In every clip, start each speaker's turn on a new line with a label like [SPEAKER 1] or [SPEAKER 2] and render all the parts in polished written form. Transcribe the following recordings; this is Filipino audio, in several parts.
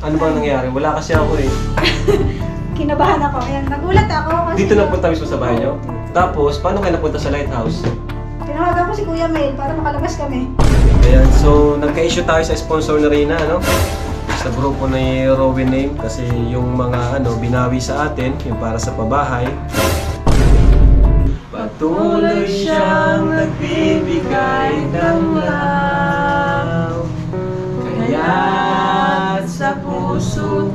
[SPEAKER 1] Ano bang nangyari? Wala kasi ako eh.
[SPEAKER 2] Kinabahan ako. Ayan, nagulat ako. Kasi
[SPEAKER 1] Dito napunta mismo sa bahay nyo? Tapos, paano kayo napunta sa lighthouse?
[SPEAKER 2] tinawagan ko si Kuya Mel para makalabas kami.
[SPEAKER 1] Ayan, so nagka-issue tayo sa sponsor na Reyna, ano? Sa grupo ni Rowan Name kasi yung mga binawi sa atin, yung para sa pabahay. Patuloy siyang nagbibigay ng lahat. Kaya't sa puso't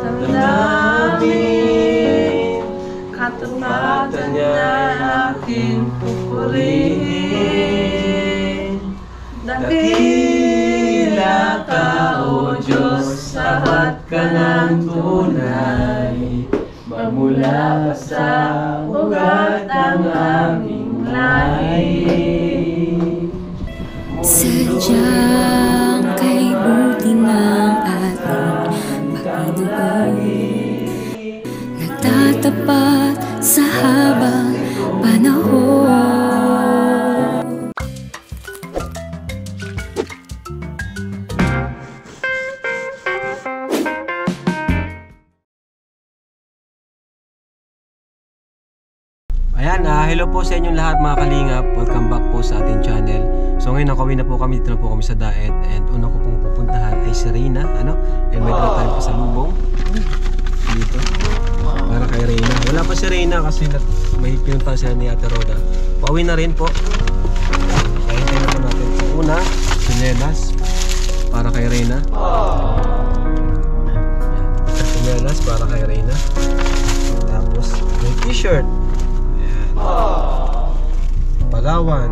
[SPEAKER 1] damdamin, katapatan niya aking pupurihin. Dakila ka, O Diyos, lahat ka ng tunay. Magmula pa sa ugat ang aming lahi.
[SPEAKER 3] Sadyang kay buti ng ating Panginoon, nagtatapat sa habang panahon.
[SPEAKER 1] Ayan, hello po sa inyong lahat mga kalingap. Welcome back po sa ating channel. So ngayon nakawin na po kami, dito na po kami sa Daet. And una ko pong pupuntahan ay si Reyna, ano? And may dala tayo pa sa lubong. Dito. Para kay Reyna. Wala pa si Reyna kasi may pinunta siya ni Ate Roda. Pauwi na rin po. Kaya hintayin na po natin. So una, sinelas. Para kay Reyna. Sinelas para kay Reyna. Tapos may t-shirt. Palawan.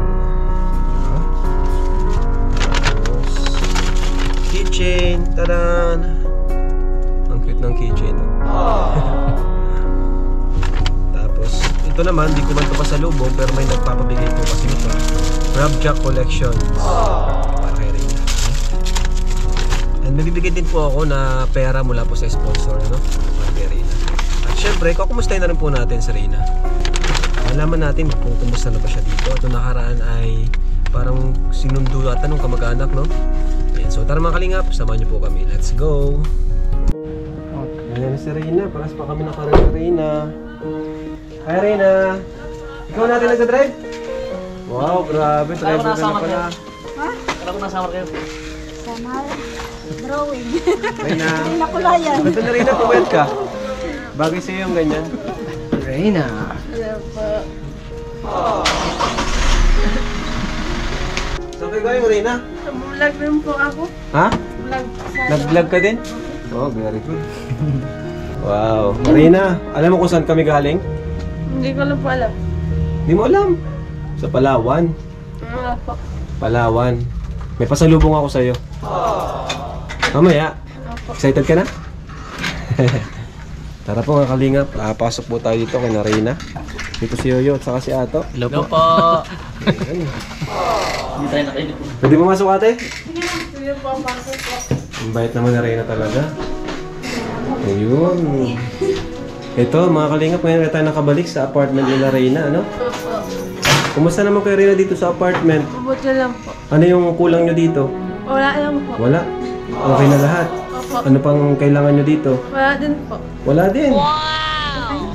[SPEAKER 1] Tapos keychain. Tadan! Ang cute ng keychain. Tapos ito naman, di ko man ito pasalubong pero may nagpapabigay po kasi nito. Rabjack Collection. Para kay Reyna. And mabibigay din po ako na pera mula po sa sponsor, no? Para kay Reyna. At syempre, kukumustahin na rin po natin si Reyna. Malaman natin kung kumusta na ba siya dito. Ito nakaraan ay parang sinundo ata nung kamag-anak, no? Ayan, so tara mga kalingap, samahan niyo po kami. Let's go! Ayan si Reyna, paras pa kami nakaroon sa Reyna. Hi Reyna! Ikaw natin nag-drive? Wow, grabe, driver ka na pala.
[SPEAKER 2] Ha?
[SPEAKER 4] Kala ko nasama kayo.
[SPEAKER 2] Sama drawing.
[SPEAKER 1] Reyna!
[SPEAKER 2] Hindi na kulayan.
[SPEAKER 1] Ba't na Reyna, pumayat ka? Bagay sa'yo yung ganyan.
[SPEAKER 4] Reyna.
[SPEAKER 2] Hello po.
[SPEAKER 1] So kayo yung Reyna?
[SPEAKER 2] Vlog rin po ako.
[SPEAKER 1] Ha?
[SPEAKER 2] Vlog sa...
[SPEAKER 1] Nag-vlog ka din? Oh, very good. Wow. Reyna, alam mo kung saan kami galing?
[SPEAKER 2] Hindi ko lang po alam.
[SPEAKER 1] Hindi mo alam. Sa Palawan.
[SPEAKER 2] Wala po.
[SPEAKER 1] Palawan. May pasalubong ako sa'yo. Mamaya. Excited ka na? Tara po mga kalingap. Pasok po tayo dito kay Reyna. Dito si Yoyo at saka si Ato.
[SPEAKER 4] Hello po. Hindi tayo nakainip.
[SPEAKER 1] Pwede mo masok ate?
[SPEAKER 2] Sige po, pasok po.
[SPEAKER 1] Ang bait naman ni Reyna talaga. Ayun. Ito mga kalingap, ngayon tayo nakabalik sa apartment ni Reyna, ano? Kumusta naman kay Reyna dito sa apartment?
[SPEAKER 2] Mabuti lang po.
[SPEAKER 1] Ano yung kulang nyo dito?
[SPEAKER 2] Wala lang po.
[SPEAKER 1] Wala? Okay na lahat?
[SPEAKER 2] Opo.
[SPEAKER 1] Ano pang kailangan nyo dito?
[SPEAKER 2] Wala din po.
[SPEAKER 1] Wala din? Wow!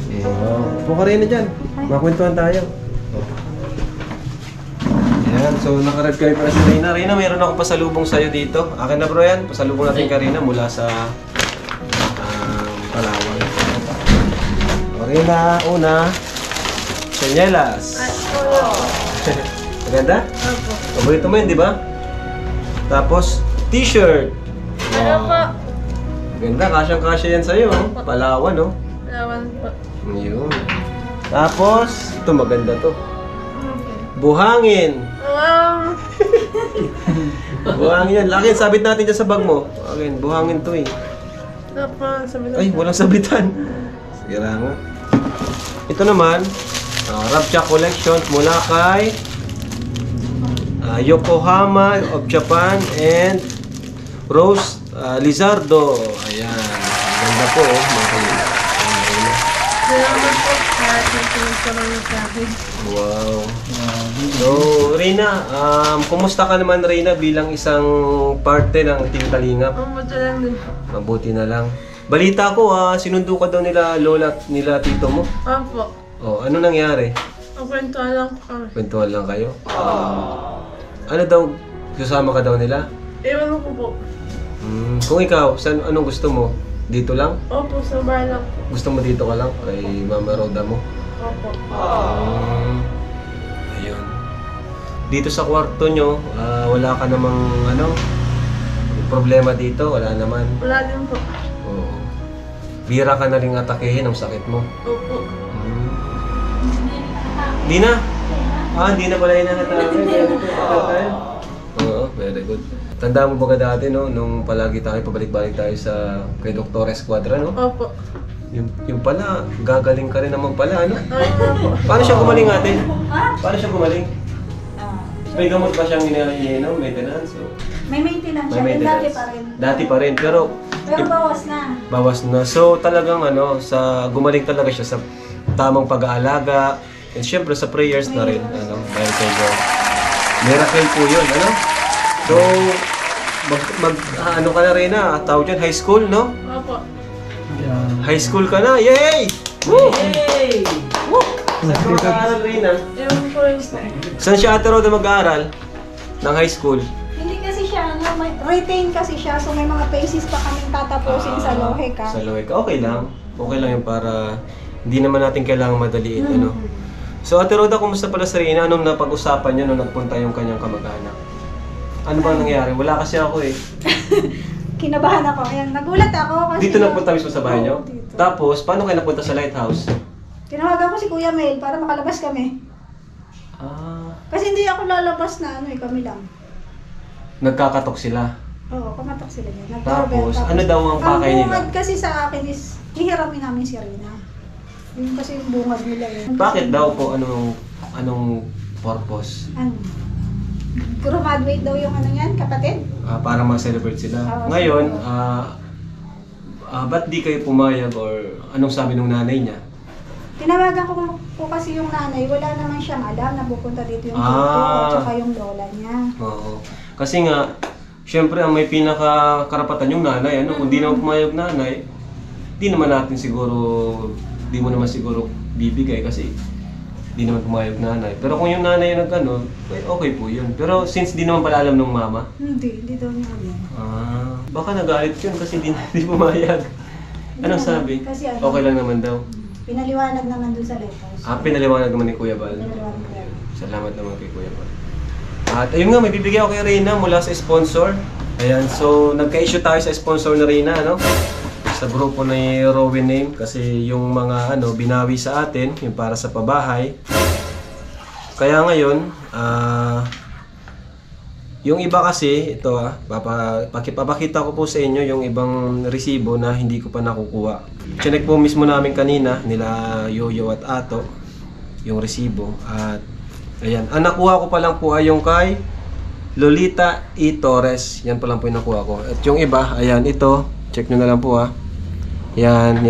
[SPEAKER 1] Upo ka rin na dyan. Makakwentuhan tayo. Ayan, so nakarad kayo para si Reyna. Reyna, mayroon ako pasalubong sa'yo dito. Akin na bro yan. Pasalubong natin kay Reyna mula sa Palawan. O Reyna, una, Chanyelas. Maganda?
[SPEAKER 2] Opo.
[SPEAKER 1] Paborito mo yun, di ba? Tapos, t-shirt.
[SPEAKER 2] Ano po?
[SPEAKER 1] Ganda, kasyang-kasya yan sa'yo. Oh. Palawan, no?
[SPEAKER 2] Lawan po.
[SPEAKER 1] Yun. Tapos, ito maganda to. Buhangin.
[SPEAKER 2] Wow!
[SPEAKER 1] Buhangin yan. Lakin, sabit natin dyan sa bag mo. Lakin, buhangin to eh.
[SPEAKER 2] Ito po, sabi na.
[SPEAKER 1] Ay, walang sabitan. Sige nga. Ito naman, Rabjack Collection mula kay Yokohama of Japan and Rose Lizardo. Ayan. Ganda po, oh.
[SPEAKER 2] Salamat po kahit may pinagkaroon niyo sa akin.
[SPEAKER 1] Wow. So, Reyna, kumusta ka naman, Reyna, bilang isang parte ng Team Kalingap?
[SPEAKER 2] Mabuti lang din po.
[SPEAKER 1] Mabuti na lang. Balita ko, sinundo ka daw nila lola at nila tito mo.
[SPEAKER 2] Opo.
[SPEAKER 1] Oh, ano nangyari?
[SPEAKER 2] Ang kwentuhan lang po kami.
[SPEAKER 1] Kwentuhan lang kayo. Ano daw, kasama ka daw nila?
[SPEAKER 2] Ewan ko po.
[SPEAKER 1] Kung ikaw, anong gusto mo? Dito lang?
[SPEAKER 2] Opo, sa bahay lang po.
[SPEAKER 1] Gusto mo dito ka lang? Kay Mama Roda mo?
[SPEAKER 2] Opo.
[SPEAKER 1] Ayun. Dito sa kwarto nyo, wala ka namang problema dito? Wala naman?
[SPEAKER 2] Wala din po.
[SPEAKER 1] Oo. Bira ka na rin atakehin ang sakit mo?
[SPEAKER 2] Opo.
[SPEAKER 1] Di na? Di na pala inahatake. Oo, very good. Tanda mo ba dati, no? Nung palagi tayo, pabalik-balik tayo kay Dr. Esquadra, no?
[SPEAKER 2] Opo.
[SPEAKER 1] Yung pala, gagaling ka rin naman pala, ano?
[SPEAKER 2] Ay, po.
[SPEAKER 1] Paano siya gumaling ate? Paano siya gumaling? May gamot pa siyang ininom, maintenance? So,
[SPEAKER 5] May maintenance
[SPEAKER 1] may
[SPEAKER 5] siya,
[SPEAKER 1] maintenance.
[SPEAKER 5] dati pa rin.
[SPEAKER 1] Dati pa rin, pero
[SPEAKER 5] Bawas na.
[SPEAKER 1] bawas na. So talagang gumaling talaga siya sa tamang pag-aalaga. And syempre sa prayers na rin, dahil kay God. Miracle po yun, ano? So, ano ka na rin tawag dyan, high school, no?
[SPEAKER 2] Opo.
[SPEAKER 1] High school ka na, yay! Woo! Yay! Woo! Saan ka mag-aaral rin,
[SPEAKER 2] Ewan ko yun po.
[SPEAKER 1] Saan siya ate Roda mag-aaral? Ng high school?
[SPEAKER 5] Hindi kasi siya, may retain kasi siya, so may mga phases pa kaming tatapusin sa Loheka.
[SPEAKER 1] Sa Loheka. Okay lang. Okay lang yun para hindi naman natin kailangan madaliin, ano? So ate Roda, kumusta pala sa Reyna? Anong napag-usapan niyo nung nagpunta yung kanyang kamag-anak? Ano ba nangyari? Wala kasi ako eh.
[SPEAKER 5] Kinabahan ako, ayan, nagulat ako kasi...
[SPEAKER 1] Dito nagpunta mismo sa bahay niyo?
[SPEAKER 5] Dito.
[SPEAKER 1] Tapos, paano kayo napunta sa lighthouse?
[SPEAKER 5] Tinawagan ko si Kuya Mel para makalabas kami. Kasi hindi ako lalabas na kami lang.
[SPEAKER 1] Nagkakatok sila.
[SPEAKER 5] Oo, kumatak sila dyan.
[SPEAKER 1] Tapos, ano daw ang pakay nila?
[SPEAKER 5] Ang bungad kasi sa akin is, hihiramin namin si Rina. Yun kasi yung bungad nila yun.
[SPEAKER 1] Bakit daw po? Anong purpose?
[SPEAKER 5] Ano? Graduate daw yung yan, kapatid?
[SPEAKER 1] Para ma-celebrate sila.
[SPEAKER 5] Oo,
[SPEAKER 1] Ngayon, ba't di kayo pumayag or anong sabi ng nanay niya?
[SPEAKER 5] Tinawagan ko kasi yung nanay, wala naman siyang alam na pupunta dito yung tito at saka yung lola niya.
[SPEAKER 1] Oo. Kasi nga, syempre ang may pinakakarapatan yung nanay, ano? Kung di naman pumayag nanay, di mo naman siguro bibigay kasi di naman pumayag nanay. Pero kung yung nanay yung okay po yun. Pero since di naman pala alam ng mama,
[SPEAKER 5] Hindi daw niya alam.
[SPEAKER 1] baka nagalit yun kasi di pumayag. Anong sabi?
[SPEAKER 5] Kasi
[SPEAKER 1] Okay lang naman daw.
[SPEAKER 5] Pinaliwanag naman dun sa lighthouse.
[SPEAKER 1] Pinaliwanag naman ni Kuya Bal.
[SPEAKER 5] Pinaliwanag ko yan.
[SPEAKER 1] Salamat naman kay Kuya Bal. At ayun nga, may bibigyan ako kay Reyna mula sa sponsor. Ayan, so nagka-issue tayo sa sponsor na Reyna, sa grupo ni Rowan Name kasi yung mga binawi sa atin, yung para sa pabahay. Kaya ngayon, yung iba kasi, ito papakita ko po sa inyo yung ibang resibo na hindi ko pa nakukuha. Chinek po mismo namin kanina, nila Yoyo at Ato, yung resibo. At ayan, ang nakuha ko pa lang po ay yung kay Lolita E. Torres. Yan pa lang po yung nakuha ko. At yung iba, ayan, ito, check nyo na lang po Yan.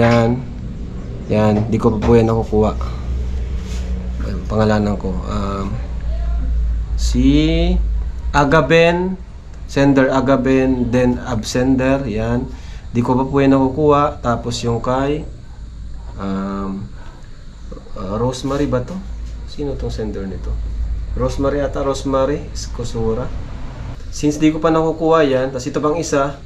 [SPEAKER 1] Di ko pa po yan nakukuha. Pangalanan ko. Si Agaben, sender Agaben, then absender, yan. Di ko pa po yan nakukuha. Tapos yung kay Rosemary ba to? Sino tong sender nito? Rosemary Escosura. Since di ko pa nakukuha yan, tapos ito pang isa,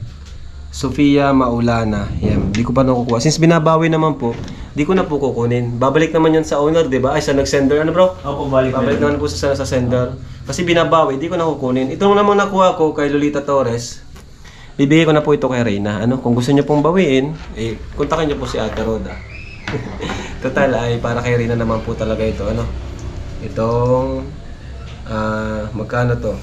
[SPEAKER 1] Sofia Maulana. Yan, di ko pa nakukuha. Since binabawi naman po, di ko na po kukunin. Babalik naman yan sa owner, di ba? Ay, sa nag-sender. Ano bro?
[SPEAKER 4] Opo, balik
[SPEAKER 1] naman po sa sender. Kasi binabawi, di ko na kukunin. Ito namang nakuha ko kay Lolita Torres. Bibigay ko na po ito kay Reyna. Kung gusto niyo pong bawiin, kontakin niyo po si Ate Roda. Total ay para kay Reyna naman po talaga ito. Itong magkano to?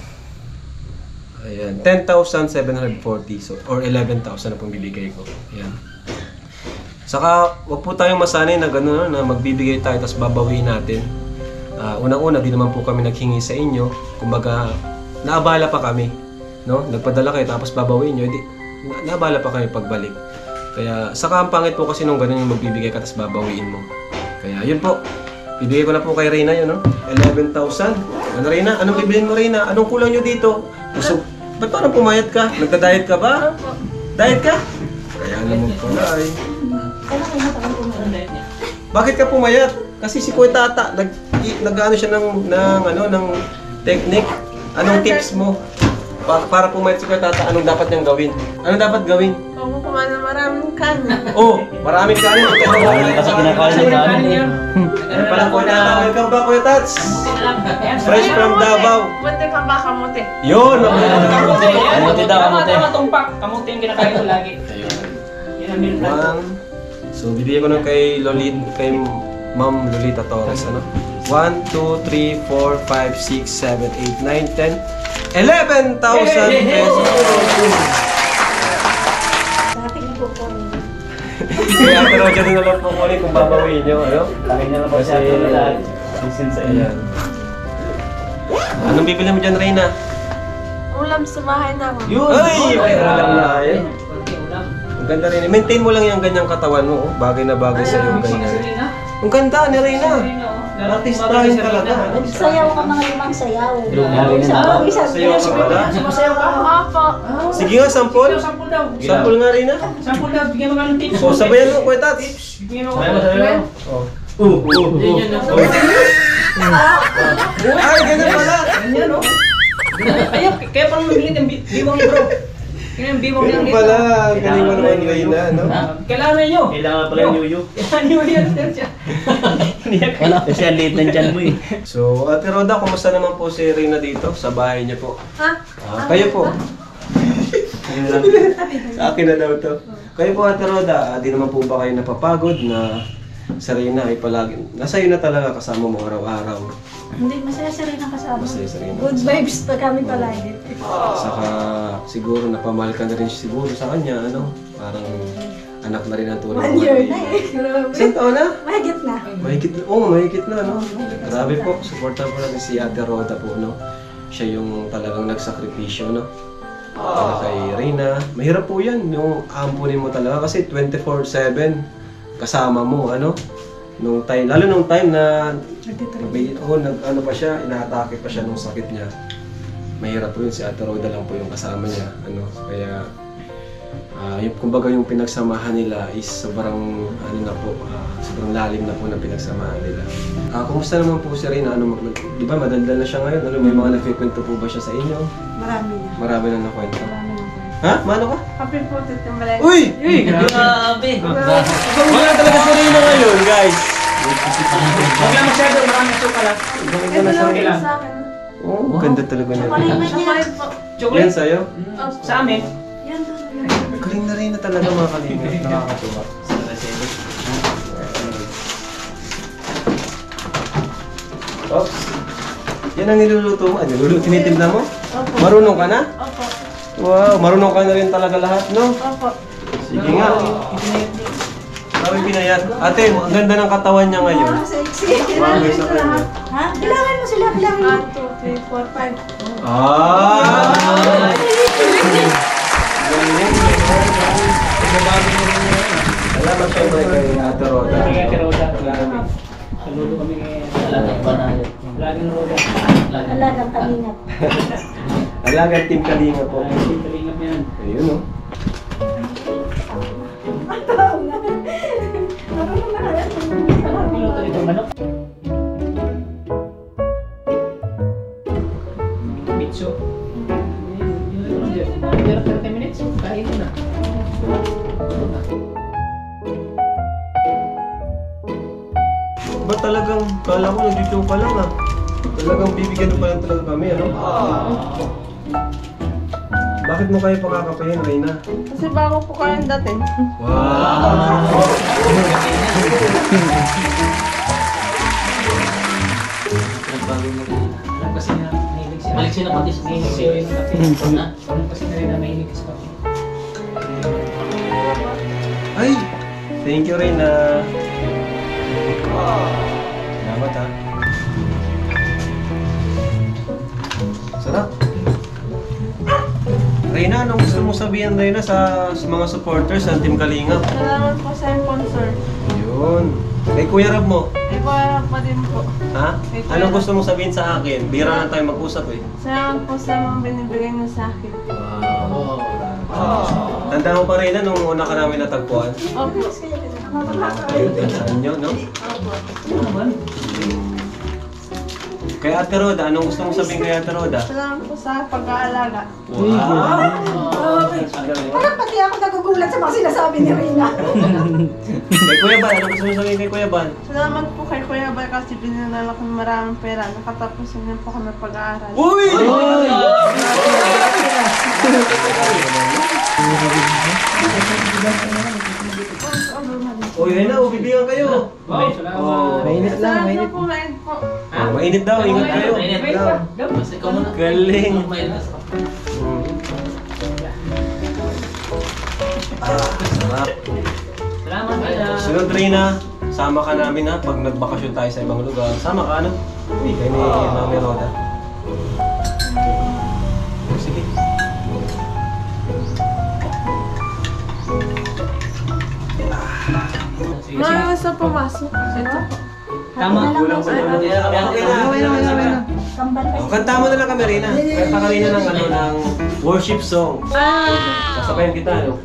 [SPEAKER 1] Ayan, 10,740 so or 11,000 na pong bibigay ko. Ayan. Saka wag po tayong masanay na gano'n na magbibigay tayo tapos babawiin natin. Unang-una, di naman po kami naghingi sa inyo. Kumbaga, naabala pa kami. No? Nagpadala kayo tapos babawiin nyo. Naabala pa kami pagbalik. Kaya, saka ang pangit po kasi nung gano'n yung magbibigay ka tapos babawiin mo. Kaya yun po. Bibigay ko na po kay Reyna yun, no? 11,000. Ano, Reyna? Anong bibilin mo, Reyna? Anong kulang nyo dito? Busog. Ba't parang pumayat ka? Nagda-diet ka ba?
[SPEAKER 2] Opo.
[SPEAKER 1] Diet ka? Kaya naman pala ay.
[SPEAKER 5] Kailan kayo matagal kumain?
[SPEAKER 1] Bakit ka pumayat? Kasi si Kuya Tata, nag-ano siya ng technique. Anong tips mo? Para pumayat si Kuya Tata, anong dapat niyang gawin? Anong dapat gawin?
[SPEAKER 2] Huwag mo kumain ng maraming kanin.
[SPEAKER 1] Oh, maraming kanin.
[SPEAKER 4] Kasi kinakain ng kanin.
[SPEAKER 1] Ano pala Kuya Tata? Welcome back Kuya Tats. Fresh from Davao.
[SPEAKER 2] Buti ka ba kamuti?
[SPEAKER 1] Yun!
[SPEAKER 4] Kamuti daw, kamuti.
[SPEAKER 6] Tumpak, kamuti yung kinakain ko lagi. Yan ang meal plan ko.
[SPEAKER 1] So, bibigyan ko ng kay Ma'am Lolita Torres, ano? 1, 2, 3, 4, 5, 6, 7, 8, 9, 10, 11,000 pesos!
[SPEAKER 5] Sa akin na po po.
[SPEAKER 1] Kaya pero dyan na lang po kunin kung babawiin nyo, ano?
[SPEAKER 4] Kami na lang po siya ito lahat. Sisin sa inyo.
[SPEAKER 1] Ayan. Anong bibili mo dyan, Reyna?
[SPEAKER 2] Ulam sa bahay namin.
[SPEAKER 1] Ay! May alam na eh.
[SPEAKER 6] Konti ulam.
[SPEAKER 1] Ang ganda rin. Maintain mo lang yung ganyang katawan mo, oh. Bagay na bagay sa yung ganyan.
[SPEAKER 6] Serena.
[SPEAKER 1] Ang ganda ni Reyna.
[SPEAKER 6] Serena, oh.
[SPEAKER 1] Artistahin talaga. ano?
[SPEAKER 5] Sayaw ka mga limang sayaw.
[SPEAKER 1] Sayaw ka pala?
[SPEAKER 6] Sumasayaw ka?
[SPEAKER 2] Opo.
[SPEAKER 1] Sige nga, sampol.
[SPEAKER 6] Sampul daw.
[SPEAKER 1] Sampol nga, Reyna.
[SPEAKER 6] Sampul daw. Bigyan mo ka ng tips.
[SPEAKER 1] O, sabayan mo, Kuya Tats.
[SPEAKER 6] Bigyan mo
[SPEAKER 4] Sabayan mo, sabayan mo.
[SPEAKER 1] Ay, ganyan pala.
[SPEAKER 6] Ganyan, no? Ayaw, kaya parang mabilit yung biwang niya, bro. Kaya yung biwang niya
[SPEAKER 1] Ganyan
[SPEAKER 6] dito.
[SPEAKER 1] pala. Galing mo naman, Reyna, no?
[SPEAKER 6] Kailangan nyo.
[SPEAKER 4] Kailangan pala yung yuyu.
[SPEAKER 6] Kailangan nyo yan.
[SPEAKER 4] Wala. Kasi ang liit ng tiyan mo eh.
[SPEAKER 1] So, Ate Roda, kumusta naman po si Reyna dito sa bahay niya po?
[SPEAKER 2] Ha?
[SPEAKER 1] Kayo po. Sa akin na daw to. Kayo po, Ate Roda, di naman po ba kayo napapagod na si Reyna ay palagi, nasa iyo na talaga kasama mo araw-araw.
[SPEAKER 5] Hindi, masaya sa rin ang kasama.
[SPEAKER 1] Masaya sa Reyna.
[SPEAKER 5] Good vibes pa kami palagi.
[SPEAKER 1] Saka siguro napamahal ka na rin siguro sa kanya, ano? Parang anak na rin ang tulong.
[SPEAKER 5] 1 year na eh. Grabe.
[SPEAKER 1] Isang taon na?
[SPEAKER 5] Mahigit na.
[SPEAKER 1] Mahigit na, no? Grabe po, supportan po natin si Ate Roda po, no? Siya yung talagang nagsakripisyo, no? Para kay Reyna. Mahirap po yan, yung ampunin mo talaga kasi 24/7 kasama mo, ano? Nung time, lalo nung time na nag-ano pa siya, inaatake pa siya nung sakit niya. Mahirap po yun, si Ate Roda lang po yung kasama niya, ano? Kaya yung kumbaga yung pinagsamahan nila is sobrang ano na po, sobrang lalim na po na pinagsamahan nila. Kumusta naman po si Reyna? Ano, di ba madaldal na siya ngayon? Ano, may mga nagkikwento po ba siya sa inyo?
[SPEAKER 5] Marami na.
[SPEAKER 1] Marami na nakwento.
[SPEAKER 5] Marami na.
[SPEAKER 1] Ha? Mano ka?
[SPEAKER 2] Happy po, Tito Malay.
[SPEAKER 1] Uy!
[SPEAKER 4] Grabe.
[SPEAKER 1] Wala talaga si Reyna ngayon, guys!
[SPEAKER 6] Huwag lang masyado. Maraming suka lang.
[SPEAKER 1] Ganda
[SPEAKER 2] Ito
[SPEAKER 1] na sa
[SPEAKER 2] lang
[SPEAKER 1] Reyna.
[SPEAKER 2] po sa akin.
[SPEAKER 1] Oh, ganda talaga niya.
[SPEAKER 5] Chocolate man
[SPEAKER 2] Siya
[SPEAKER 5] yan.
[SPEAKER 2] po.
[SPEAKER 1] Yan
[SPEAKER 6] Chocolate.
[SPEAKER 1] sa'yo?
[SPEAKER 6] Sa amin.
[SPEAKER 5] Yan doon. Yan.
[SPEAKER 1] Galing na Reyna talaga mga kalingap. Nakakatuwa. Oops. Yan ang niluluto mo. Tinitimpla mo?
[SPEAKER 2] Opo.
[SPEAKER 1] Marunong ka na?
[SPEAKER 2] Opo.
[SPEAKER 1] Wow, marunong ka na rin talaga lahat, no?
[SPEAKER 2] Opo.
[SPEAKER 1] Sige nga. Sabi pinayat. Ate, ang ganda ng katawan niya ngayon.
[SPEAKER 5] Ah, sexy.
[SPEAKER 1] Bagay sa kanya.
[SPEAKER 5] Ha? Bilangin mo sila, bilangin mo.
[SPEAKER 2] 1, 2, 3, 4, 5.
[SPEAKER 1] Ah! Salamat syempre kay Ate Roda.
[SPEAKER 6] Kaya kay Roda. Saludo kami kay
[SPEAKER 4] Talagang banayad.
[SPEAKER 6] Laging Roda.
[SPEAKER 5] Alagang kalingap.
[SPEAKER 1] Alagang Team Kalinga po.
[SPEAKER 6] Kalingap yan.
[SPEAKER 1] Ayun, no?
[SPEAKER 6] Piloto nito manok. Bitso. Pero 30 minutes. Kahit na.
[SPEAKER 1] Ba't talagang, kala ko nag-joke ka lang ah. Talagang bibigyan mo pa lang talaga kami, ano? Bakit mo kayo pakakapayin, Reyna?
[SPEAKER 2] Kasi bago po kayong dating.
[SPEAKER 1] Wow!
[SPEAKER 6] Alam kasi na mahilig siya.
[SPEAKER 4] Balik siya na pati sa
[SPEAKER 6] Mahilig siya yung kape.
[SPEAKER 4] Ha?
[SPEAKER 6] Alam kasi na rin na mahilig sa kape.
[SPEAKER 1] Ay! Thank you, Reyna. Salamat ha. Sarap. Reyna, anong gusto mong sabihin, Reyna, sa mga supporters ng Team Kalingap?
[SPEAKER 2] Salamat po sa sponsor.
[SPEAKER 1] Yun. Kay Kuya Rab mo.
[SPEAKER 2] Ay, para pa din po.
[SPEAKER 1] Ha?
[SPEAKER 2] Kay Kuya
[SPEAKER 1] Anong
[SPEAKER 2] Rab.
[SPEAKER 1] gusto mong sabihin sa akin? Bira lang tayo mag-usap eh.
[SPEAKER 2] Salamat po sa mga binibigay niyo sa akin.
[SPEAKER 1] Tanda mo pa rin na nung una ka namin natagpuan.
[SPEAKER 2] Opo.
[SPEAKER 1] Ayun din sa inyo, no? Kay Ate Roda, anong gusto mong sabihin kay Ate Roda?
[SPEAKER 2] Salamat po sa pag-aalaga.
[SPEAKER 1] Wow!
[SPEAKER 5] Parang pati ako nagugulat sa mga sinasabi ni Rina.
[SPEAKER 1] Kay Kuya Ban, anong gusto mong sabihin kay Kuya Ban?
[SPEAKER 2] Salamat po kay Kuya Bay kasi binigyan ako ng maraming pera. Nakatapos niyo po ako ng pag-aaral.
[SPEAKER 1] Uy! Uy, ayun na, bibigyan kayo.
[SPEAKER 6] Mainit lang,
[SPEAKER 2] Salamat
[SPEAKER 6] mainit.
[SPEAKER 2] po, mainit po.
[SPEAKER 1] Mainit daw, ingat kayo.
[SPEAKER 4] Mainit
[SPEAKER 2] Wait
[SPEAKER 4] daw.
[SPEAKER 2] pa.
[SPEAKER 4] Mas ikaw muna.
[SPEAKER 1] Galing.
[SPEAKER 4] Mainit.
[SPEAKER 1] Sarap.
[SPEAKER 4] Salamat, Rina.
[SPEAKER 1] Sunod Rina, sama ka namin ha pag nagbakasyon tayo sa ibang lugar. Sama ka, ano? Uy, kayo ni Mami Roda. Sige.
[SPEAKER 2] Mga sa pumasok. Ito po.
[SPEAKER 6] Tama.
[SPEAKER 1] Kulang pa naman. Okay na.
[SPEAKER 5] Kambal
[SPEAKER 1] Oh, kanta mo na lang kami, Rina. Kanta ka Rina ng, ng worship song. Sasabayan kita, ano?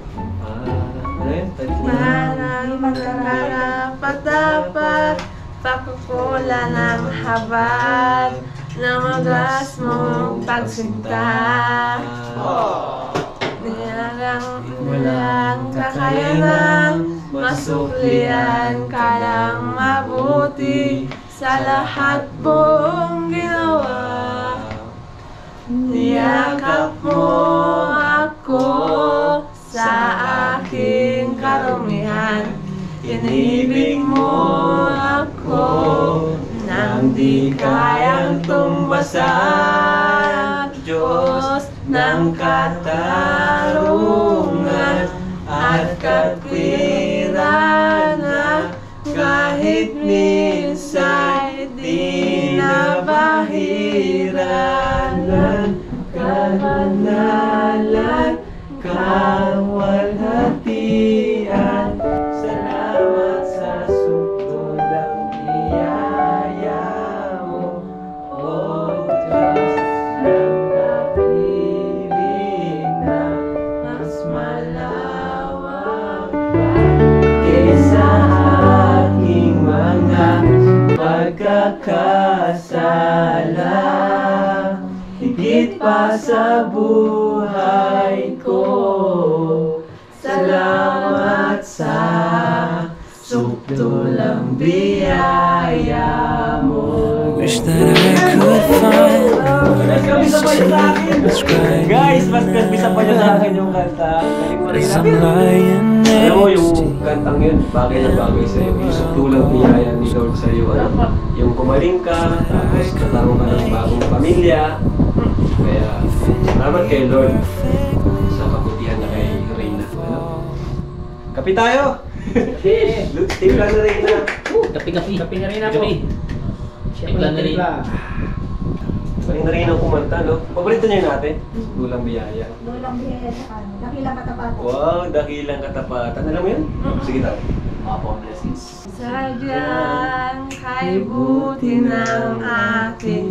[SPEAKER 1] Ano yun?
[SPEAKER 2] Marang magkarapat-dapat, pakukula ng habad, na magas mong pagsinta. Nilang kakayanang masuklian ka lang mabuti sa lahat mong ginawa. Niyakap mo ako sa aking karumihan. Inibig mo ako nang di kayang tumbasan. Diyos ng katarungan at katwiran na kahit minsan di nabahiran. Kabanalan, kawalhatian, salamat sa suktol ng biyaya mo, O Diyos ng pag-ibig na mas malawak pa kaysa aking mga pagkakasala. Higit pa sa buhay ko, salamat sa suktulang biyaya mo.
[SPEAKER 7] Wish that I could find words to describe
[SPEAKER 1] Guys, mas bisa pa niya sa akin yung kanta. Galing mo rin.
[SPEAKER 7] as I'm lying
[SPEAKER 1] Alam mo
[SPEAKER 7] next to
[SPEAKER 1] yung kantang yun, bagay na bagay sa'yo. Yung suktulang biyaya ni Lord sa'yo. Ano? Yung kumaling ka, tapos katarong ka ng bagong pamilya. Kaya, salamat kay Lord sa kabutihan na kay Reyna. Ano? Kapi tayo! Timpla na Reyna.
[SPEAKER 4] Kapi-kapi.
[SPEAKER 6] Kapi na rin ako.
[SPEAKER 4] Kapi. Timpla na rin.
[SPEAKER 1] Galing na rin ang kumanta, no? Paborito niyo yun natin? Dulang biyaya.
[SPEAKER 5] Lulang biyaya sa ano. Dakilang katapatan.
[SPEAKER 1] Wow, dakilang katapatan. Alam mo yun? Sige tayo.
[SPEAKER 4] Mga po blessings.
[SPEAKER 2] Sadyang kay buti ng ating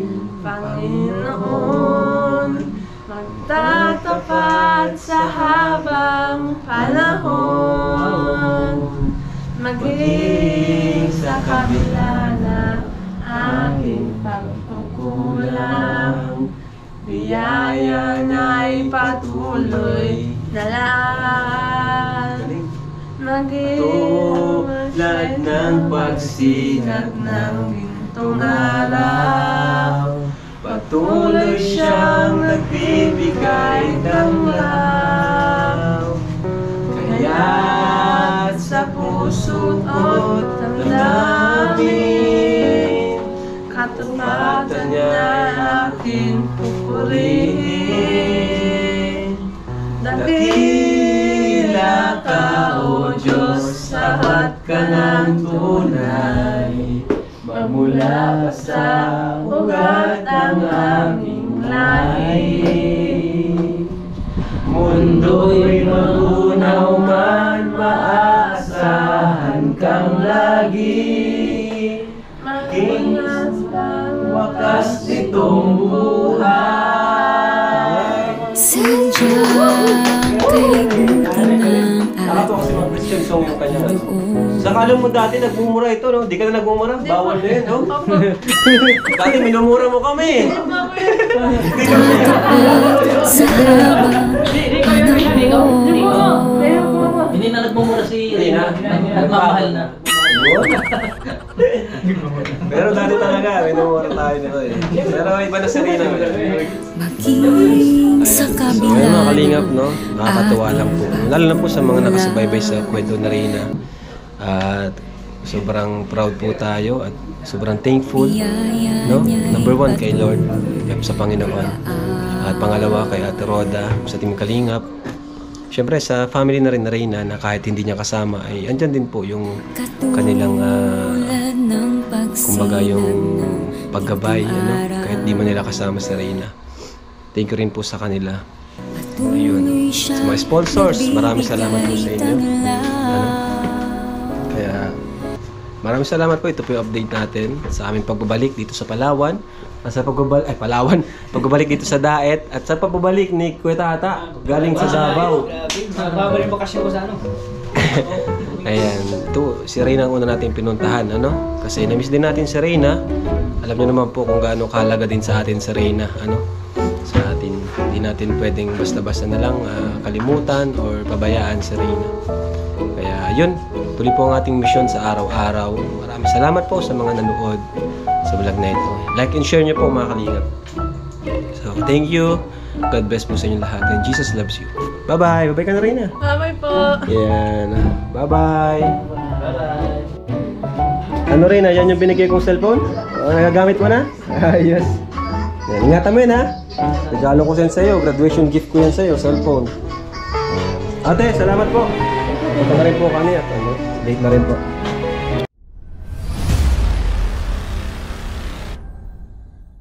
[SPEAKER 2] Panginoon, magtatapat sa habang panahon, maging sa kabila na aking pagkukulang, biyaya na'y patuloy na lang.
[SPEAKER 1] Tulad ng pagsikat ng gintong araw, patuloy siyang nagbibigay ng law. Kaya't sa puso't damdamin, katapatan niya aking pupurihin. Dakila ka, O Diyos, sapat ka ng tunay. Magmula pa sa ugat ang aming lahi. Mundo'y magunaw man, maaasahan kang lagi, wakas nitong buhay.
[SPEAKER 3] Sadyang kay buti ng
[SPEAKER 1] Ako kasi mga Christian song yung kanya.
[SPEAKER 3] doon.
[SPEAKER 1] Sa kala mo dati nagmumura ito, no? Di ka na nagmumura? Bawal na yun, no? Dati minumura mo kami.
[SPEAKER 3] Sa habang panahon.
[SPEAKER 4] Hindi na nagmumura si Rina. Nagmamahal na.
[SPEAKER 1] Pero dati talaga, minumura tayo nito eh. Pero iba na si Rina.
[SPEAKER 3] Maging sa
[SPEAKER 1] Ayun
[SPEAKER 3] kabila
[SPEAKER 1] mga kalingap, no? Nakakatuwa lang po. Lalo na po sa mga nakasubaybay sa kwento na Rina. At sobrang proud po tayo at sobrang thankful, no? Number 1 kay Lord, sa Panginoon. At pangalawa kay Ate Roda sa Team Kalingap. Siyempre sa family na rin na Rina na kahit hindi niya kasama ay andyan din po yung kanilang kumbaga yung paggabay, ano? Kahit di man nila kasama sa Rina. Thank you rin po sa kanila. Ayun. Sa mga sponsors, maraming salamat po sa inyo. Ano? Kaya maraming salamat po. Ito po yung update natin sa aming pagbabalik dito sa Palawan. Pagbabalik dito sa Daet at sa pagbabalik ni Kuya Tata galing sa Davao.
[SPEAKER 6] Babalik bakasyon ko sa ano.
[SPEAKER 1] Ayan, ito si Reyna ang una natin pinuntahan, ano? Kasi na-miss din natin si Reyna. Alam niyo naman po kung gaano kahalaga din sa atin si Reyna, ano? Sa atin, hindi natin pwedeng basta-basta na lang kalimutan or pabayaan si Reyna. Kaya yun, tuloy po ang ating mission sa araw-araw. Maraming salamat po sa mga nanood sa vlog na ito. Like and share niyo po mga kalingap. So, thank you. God bless po sa inyo lahat. And Jesus loves you. Bye-bye. Bye-bye ka na rin.
[SPEAKER 2] Bye-bye po.
[SPEAKER 1] Yan. Bye-bye. Ano rin, yan yung binigay kong cellphone? Nagagamit mo na? Ayos. Yan, ingatan mo yun ha. Regalo ko yan sa'yo. Graduation gift ko yan sa'yo. Cellphone. Ate, salamat po. Punta na rin po kami at late na rin po.